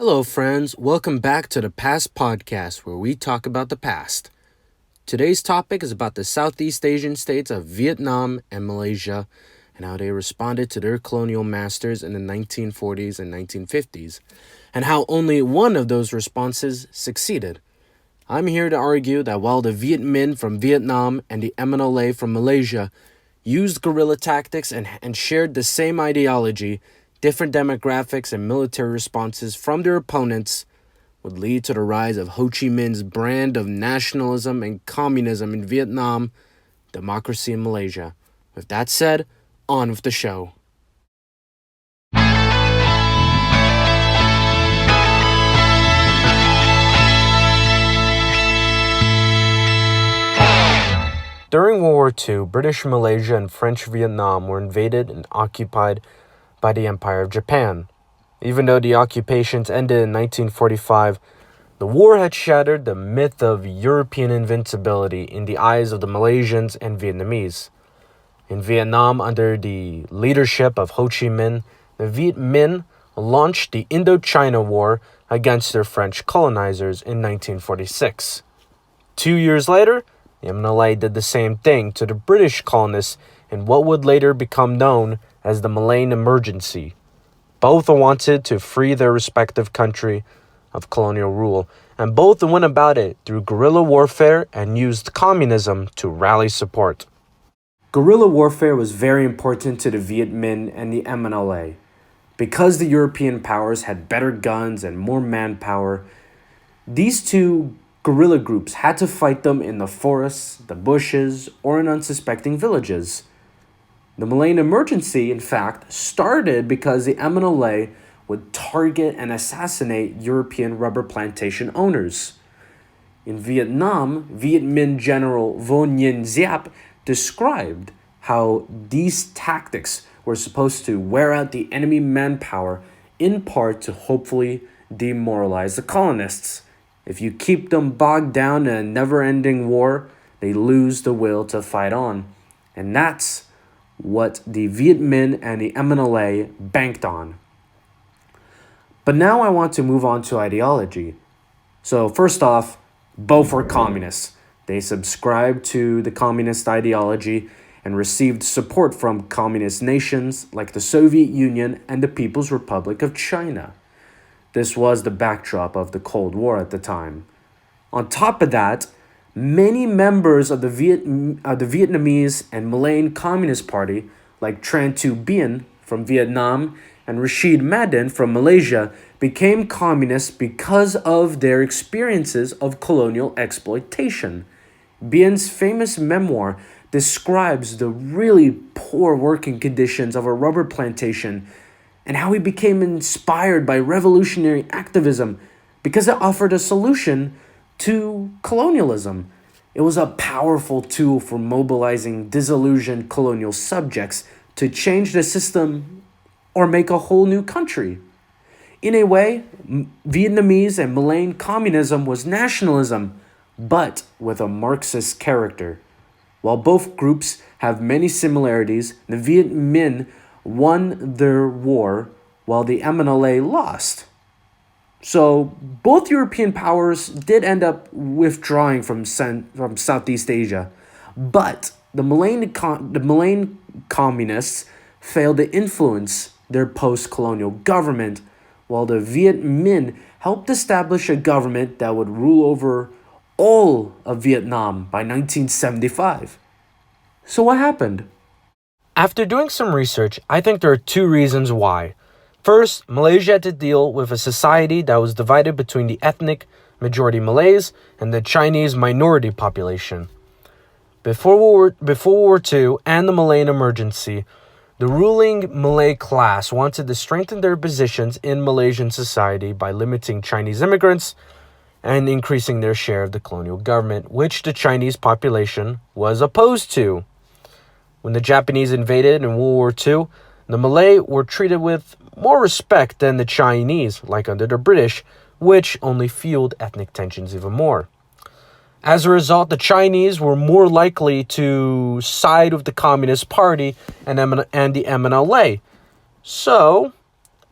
Hello, friends. Welcome back to the Past Podcast, where we talk about the past. Today's topic is about the Southeast Asian states of Vietnam and Malaysia and how they responded to their colonial masters in the 1940s and 1950s, and how only one of those responses succeeded. I'm here to argue that while the Viet Minh from Vietnam and the MNLA from Malaysia used guerrilla tactics and shared the same ideology, different demographics and military responses from their opponents would lead to the rise of Ho Chi Minh's brand of nationalism and communism in Vietnam, democracy in Malaysia. With that said, on with the show. During World War II, British Malaysia and French Vietnam were invaded and occupied by the Empire of Japan. Even though the occupations ended in 1945, the war had shattered the myth of European invincibility in the eyes of the Malaysians and Vietnamese. In Vietnam, under the leadership of Ho Chi Minh, the Viet Minh launched the Indochina War against their French colonizers in 1946. 2 years later, the MNLA did the same thing to the British colonists in what would later become known as the Malayan Emergency. Both wanted to free their respective country of colonial rule, and both went about it through guerrilla warfare and used communism to rally support. Guerrilla warfare was very important to the Viet Minh and the MNLA. Because the European powers had better guns and more manpower, these two guerrilla groups had to fight them in the forests, the bushes, or in unsuspecting villages. The Malayan Emergency, in fact, started because the MNLA would target and assassinate European rubber plantation owners. In Vietnam, Viet Minh General Vo Nguyen Giap described how these tactics were supposed to wear out the enemy manpower, in part to hopefully demoralize the colonists. If you keep them bogged down in a never-ending war, they lose the will to fight on. And that's what the Viet Minh and the MNLA banked on. But now I want to move on to ideology. So first off, both were communists. They subscribed to the communist ideology and received support from communist nations like the Soviet Union and the People's Republic of China. This was the backdrop of the Cold War at the time. On top of that, many members of the Vietnamese and Malayan Communist Party, like Tran Tu Bien from Vietnam and Rashid Madin from Malaysia, became communists because of their experiences of colonial exploitation. Bien's famous memoir describes the really poor working conditions of a rubber plantation and how he became inspired by revolutionary activism because it offered a solution to colonialism. It was a powerful tool for mobilizing disillusioned colonial subjects to change the system or make a whole new country. In a way, Vietnamese and Malayan communism was nationalism, but with a Marxist character. While both groups have many similarities, the Viet Minh won their war while the MNLA lost. So both European powers did end up withdrawing from Southeast Asia, but the Malayan communists failed to influence their post-colonial government, while the Viet Minh helped establish a government that would rule over all of Vietnam by 1975. So what happened? After doing some research, I think there are two reasons why. First, Malaysia had to deal with a society that was divided between the ethnic majority Malays and the Chinese minority population. Before World War II and the Malayan Emergency, the ruling Malay class wanted to strengthen their positions in Malaysian society by limiting Chinese immigrants and increasing their share of the colonial government, which the Chinese population was opposed to. When the Japanese invaded in World War II, the Malay were treated with more respect than the Chinese, like under the British, which only fueled ethnic tensions even more. As a result, the Chinese were more likely to side with the Communist Party and the MNLA. So,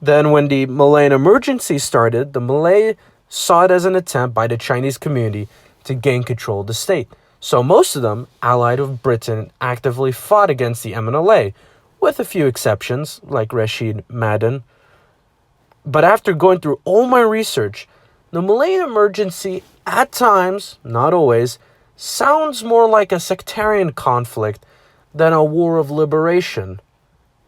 Then when the Malayan emergency started, the Malay saw it as an attempt by the Chinese community to gain control of the state. So most of them, allied with Britain, actively fought against the MNLA, with a few exceptions, like Rashid Madden. But after going through all my research, the Malayan emergency, at times, not always, sounds more like a sectarian conflict than a war of liberation.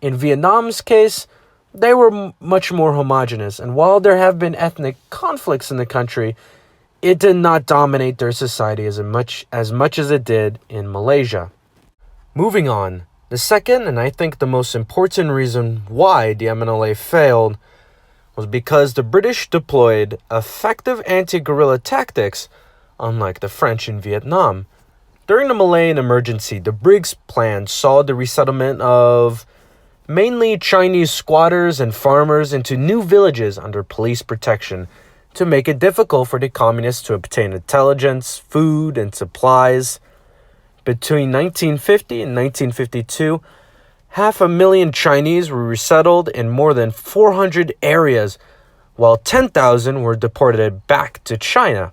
In Vietnam's case, they were much more homogenous, and while there have been ethnic conflicts in the country, it did not dominate their society as much as it did in Malaysia. Moving on, the second, and I think the most important reason why the MNLA failed was because the British deployed effective anti-guerrilla tactics, unlike the French in Vietnam. During the Malayan emergency, the Briggs Plan saw the resettlement of mainly Chinese squatters and farmers into new villages under police protection to make it difficult for the communists to obtain intelligence, food, and supplies. Between 1950 and 1952, 500,000 Chinese were resettled in more than 400 areas, while 10,000 were deported back to China.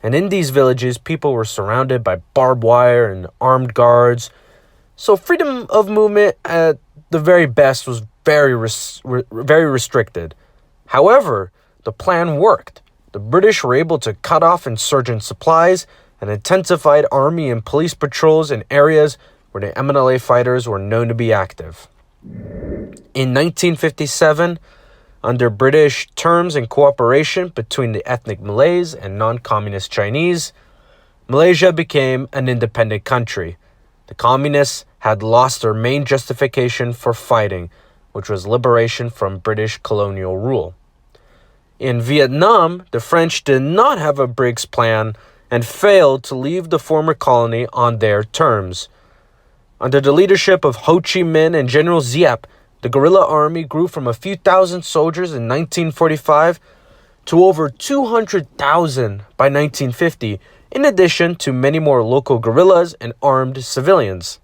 And in these villages, people were surrounded by barbed wire and armed guards. So freedom of movement at the very best was very restricted. However, the plan worked. The British were able to cut off insurgent supplies and intensified army and police patrols in areas where the MNLA fighters were known to be active. In 1957, under British terms and cooperation between the ethnic Malays and non-communist Chinese, Malaysia became an independent country. The communists had lost their main justification for fighting, which was liberation from British colonial rule. In Vietnam, the French did not have a Briggs Plan and failed to leave the former colony on their terms. Under the leadership of Ho Chi Minh and General Giap, the guerrilla army grew from a few thousand soldiers in 1945 to over 200,000 by 1950, in addition to many more local guerrillas and armed civilians.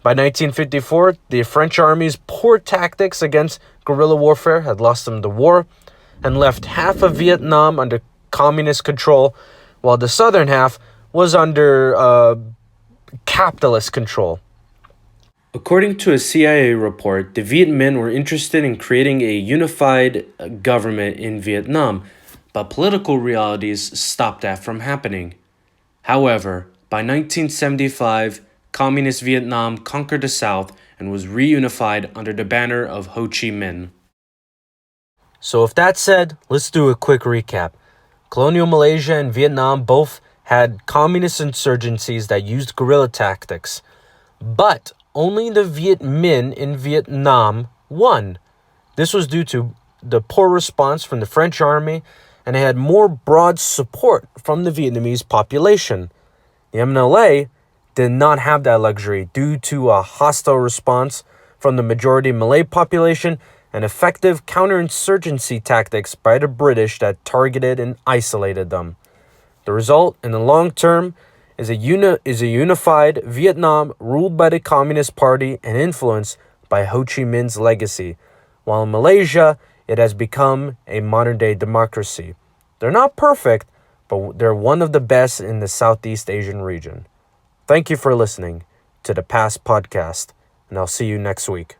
By 1954, the French army's poor tactics against guerrilla warfare had lost them the war and left half of Vietnam under communist control, while the southern half was under capitalist control. According to a CIA report, the Viet Minh were interested in creating a unified government in Vietnam, but political realities stopped that from happening. However, by 1975, Communist Vietnam conquered the South and was reunified under the banner of Ho Chi Minh. So with that said, let's do a quick recap. Colonial Malaysia and Vietnam both had communist insurgencies that used guerrilla tactics, but only the Viet Minh in Vietnam won. This was due to the poor response from the French army, and they had more broad support from the Vietnamese population. The MNLA did not have that luxury due to a hostile response from the majority Malay population and effective counterinsurgency tactics by the British that targeted and isolated them. The result, in the long term, is a unified Vietnam ruled by the Communist Party and influenced by Ho Chi Minh's legacy, while in Malaysia, it has become a modern-day democracy. They're not perfect, but they're one of the best in the Southeast Asian region. Thank you for listening to the Past Podcast, and I'll see you next week.